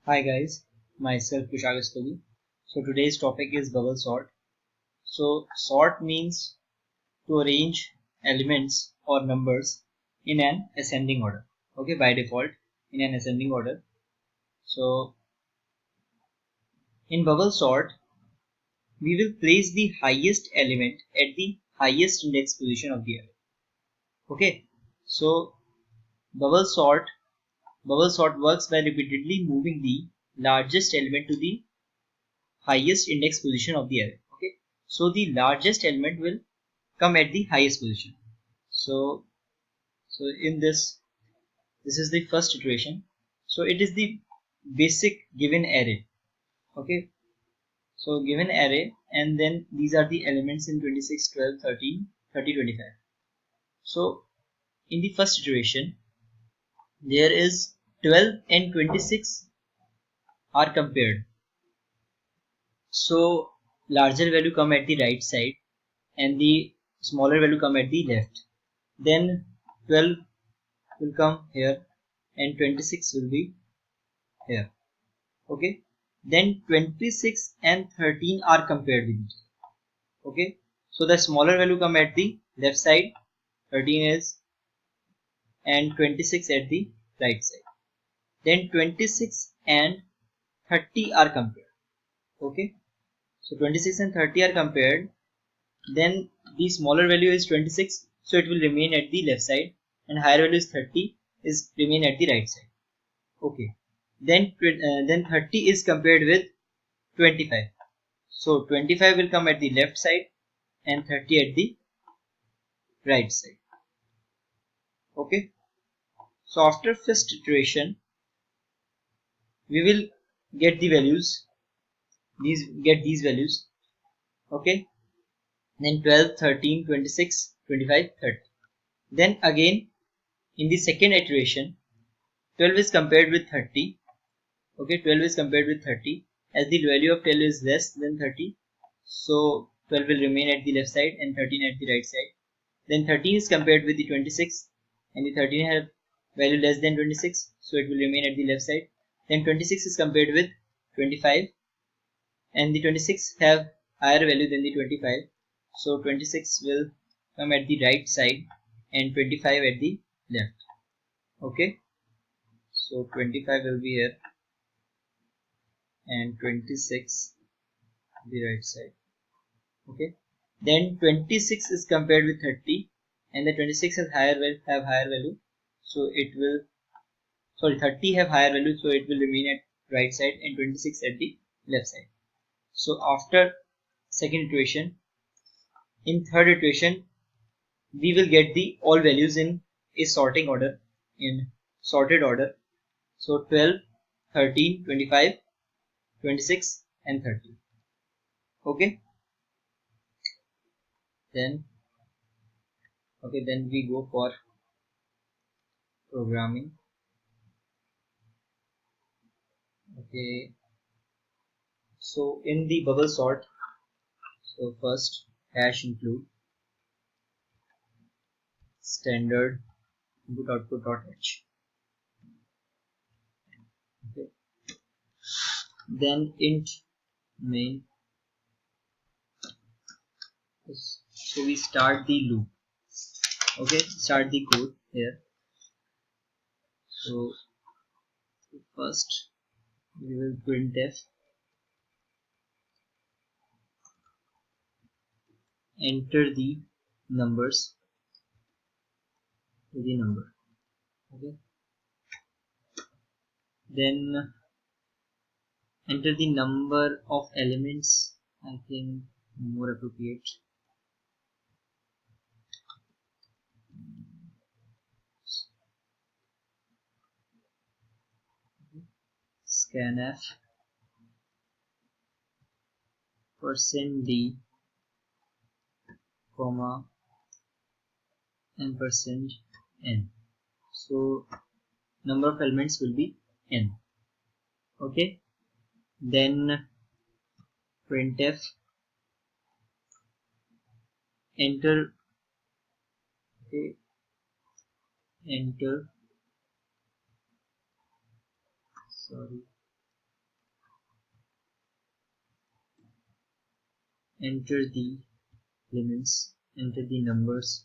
Hi guys, myself Kushagastogi. So today's topic is bubble sort. So sort means to arrange elements or numbers in an ascending order. Okay, by default in an ascending order. So in bubble sort, we will place the highest element at the highest index position of the array. Okay, so bubble sort bubble sort works by repeatedly moving the largest element to the highest index position of the array. Okay, so the largest element will come at the highest position. So in this is the first iteration. So it is the basic given array. Okay, so given array, and then these are the elements in 26, 12, 13, 30, 25. So in the first iteration there is 12 and 26 are compared. So larger value come at the right side and the smaller value come at the left. Then 12 will come here and 26 will be here. Okay, then 26 and 13 are compared with each other. Okay, so the smaller value come at the left side, 13 is, and 26 at the right side. Then 26 and 30 are compared. Okay, so 26 and 30 are compared. Then the smaller value is 26, so it will remain at the left side, and higher value is 30 is remain at the right side. Okay, then 30 is compared with 25, so 25 will come at the left side and 30 at the right side. Okay, so after first iteration we will get the values, these values. Okay, then 12, 13, 26, 25, 30. Then again in the second iteration 12 is compared with 30. Okay, 12 is compared with 30. As the value of 12 is less than 30, so 12 will remain at the left side and 13 at the right side. Then 13 is compared with the 26, and the 13 have value less than 26, so it will remain at the left side. Then 26 is compared with 25, and the 26 have higher value than the 25, so 26 will come at the right side and 25 at the left. Okay, so 25 will be here and 26 the right side. Okay, then 26 is compared with 30, and the 26 has higher value, so it will, 30 have higher value, so it will remain at right side and 26 at the left side. So after second iteration, in third iteration we will get the all values in a sorting order, in sorted order. So 12, 13, 25, 26 and 30. Okay, then we go for programming. Okay, so in the bubble sort, so first hash include standard input output dot h. Okay, then int main. So we start the loop. Okay, start the code here. So first we will printf enter the numbers to the number. Okay, then enter the number of elements, I think more appropriate. Scanf %d comma %n. So number of elements will be n. Okay, then printf enter, okay, enter, sorry, enter the elements, enter the numbers.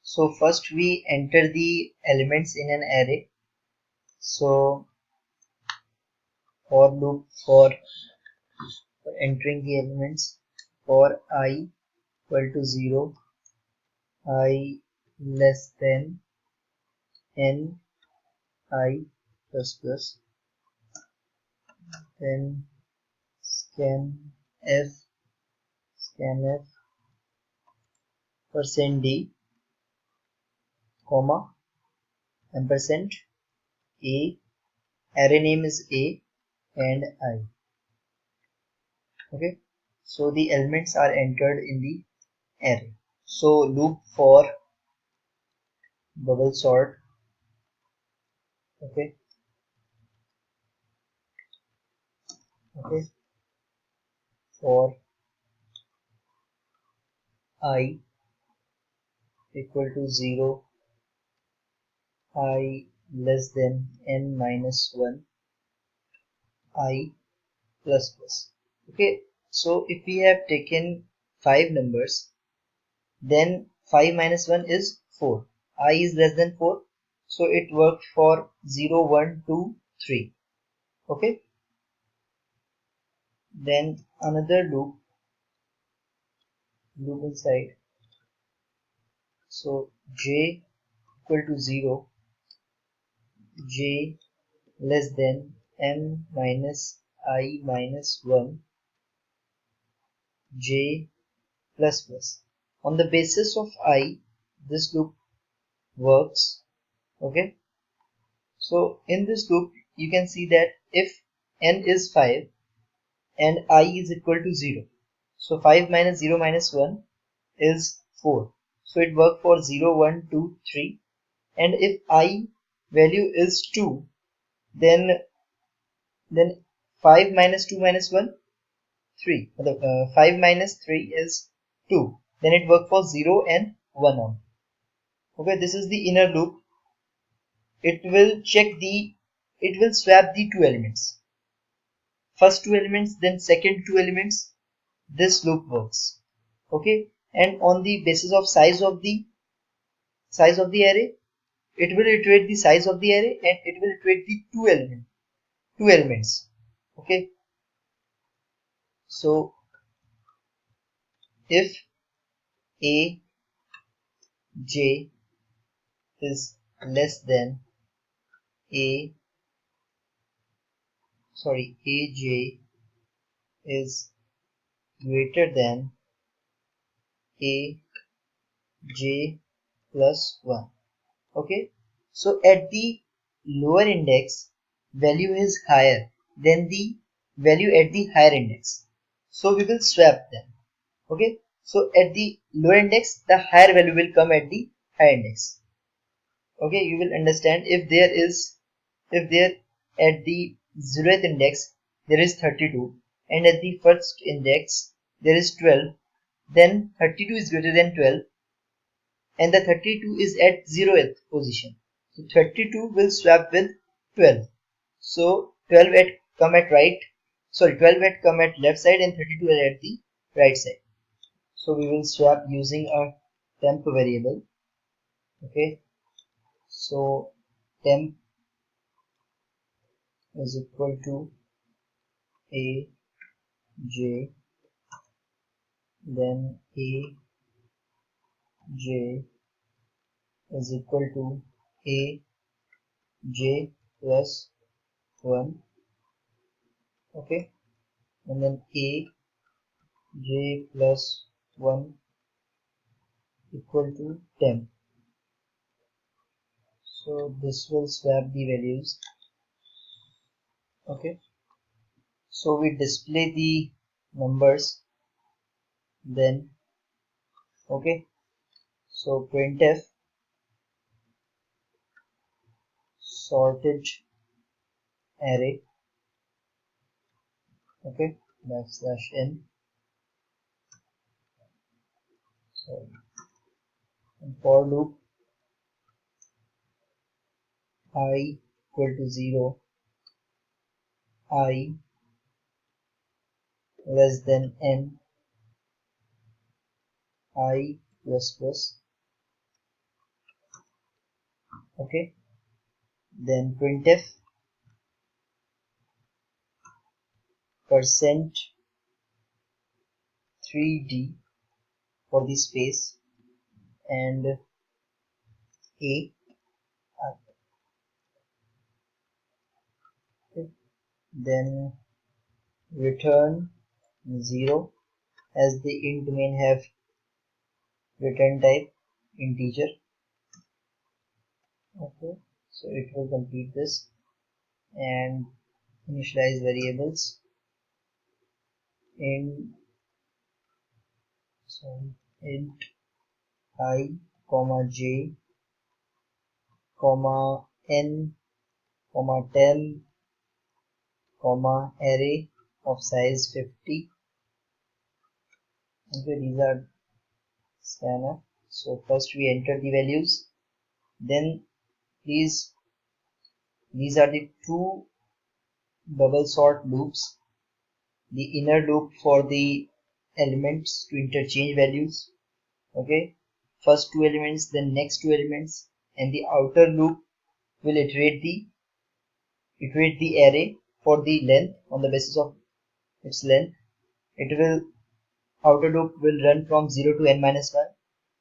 So first we enter the elements in an array. So for loop for entering the elements, for I equal to 0, I less than n I plus plus, then f scanf %d, comma, ampersand a, array name is a and I. Okay, so the elements are entered in the array. So loop for bubble sort. Okay, for I equal to 0, I less than n minus 1, I plus plus. Okay, so if we have taken 5 numbers, then 5 minus 1 is 4. I is less than 4, so it worked for 0, 1, 2, 3. Okay, then another loop inside. So j equal to 0, j less than n minus I minus 1, j plus plus. On the basis of I, this loop works. Okay, so in this loop you can see that if n is 5 and I is equal to 0, so 5 minus 0 minus 1 is 4, so it works for 0, 1, 2, 3. And if I value is 2, then 5 minus 2 minus 1, 3. 5 minus 3 is 2, then it works for 0 and 1 on. Okay, this is the inner loop. It will swap the two elements, first two elements, then second two elements. This loop works. Okay, and on the basis of size of the array, it will iterate the size of the array and it will iterate the two elements. Okay, so if a j is less than a j is greater than a j plus 1. Okay, so at the lower index, value is higher than the value at the higher index, so we will swap them. Okay, so at the lower index, the higher value will come at the higher index. Okay, you will understand if there at the 0th index there is 32 and at the first index there is 12, then 32 is greater than 12 and the 32 is at 0th position. So 32 will swap with 12. So 12 at come at right, 12 at come at left side and 32 at the right side. So we will swap using a temp variable. Okay, so temp is equal to a j, then a j is equal to a j plus 1. Okay, and then a j plus 1 equal to 10. So this will swap the values. Okay, so we display the numbers then. Okay, so printf sorted array. Okay, backslash n. So and for loop I equal to 0, I less than n, I plus plus. Okay, then printf percent 3d for the space and a. Okay. Then return 0 as the int main have return type integer. Okay, so it will complete this and initialize variables int I comma j comma n comma 10 comma array of size 50. Okay, these are scanner. So first we enter the values, then these are the two bubble sort loops, the inner loop for the elements to interchange values. Okay, first two elements, then next two elements, and the outer loop will iterate the array for the length on the basis of its length. Outer loop will run from 0 to n minus 1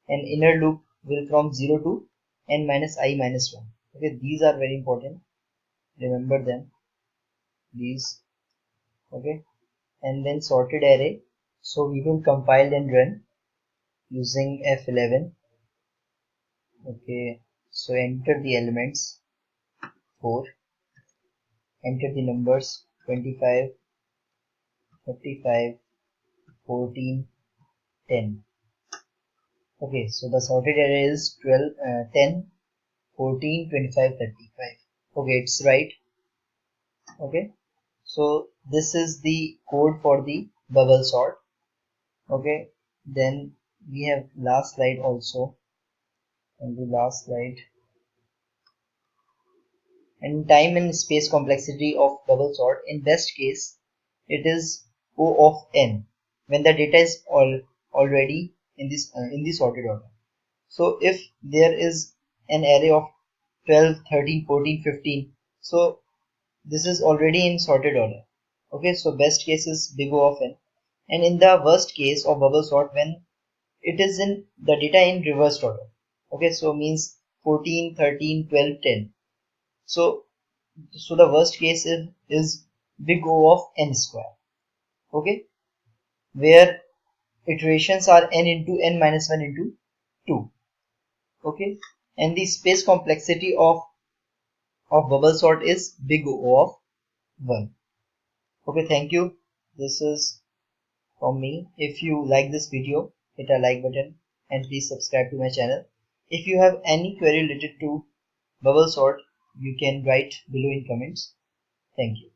and inner loop will from 0 to n minus I minus 1. Okay, these are very important, remember them, these. Okay, and then sorted array. So we will compile and run using F11. Okay, so enter the elements 4, enter the numbers 25, 35, 14, 10. Okay, so the sorted array is 10, 14, 25, 35. Okay, it's right. Okay, so this is the code for the bubble sort. Okay, then we have last slide also, and the last slide, and time and space complexity of bubble sort. In best case it is O of n when the data is already in the sorted order. So if there is an array of 12, 13, 14, 15, so this is already in sorted order. Okay, so best case is big O of n, and in the worst case of bubble sort, when it is in the data in reversed order. Okay, so means 14, 13, 12, 10. So the worst case is big O of n square. Okay, where iterations are n into n minus 1 into 2. Okay, and the space complexity of bubble sort is big O of 1. Okay, thank you. This is from me. If you like this video, hit a like button and please subscribe to my channel. If you have any query related to bubble sort, you can write below in comments. Thank you.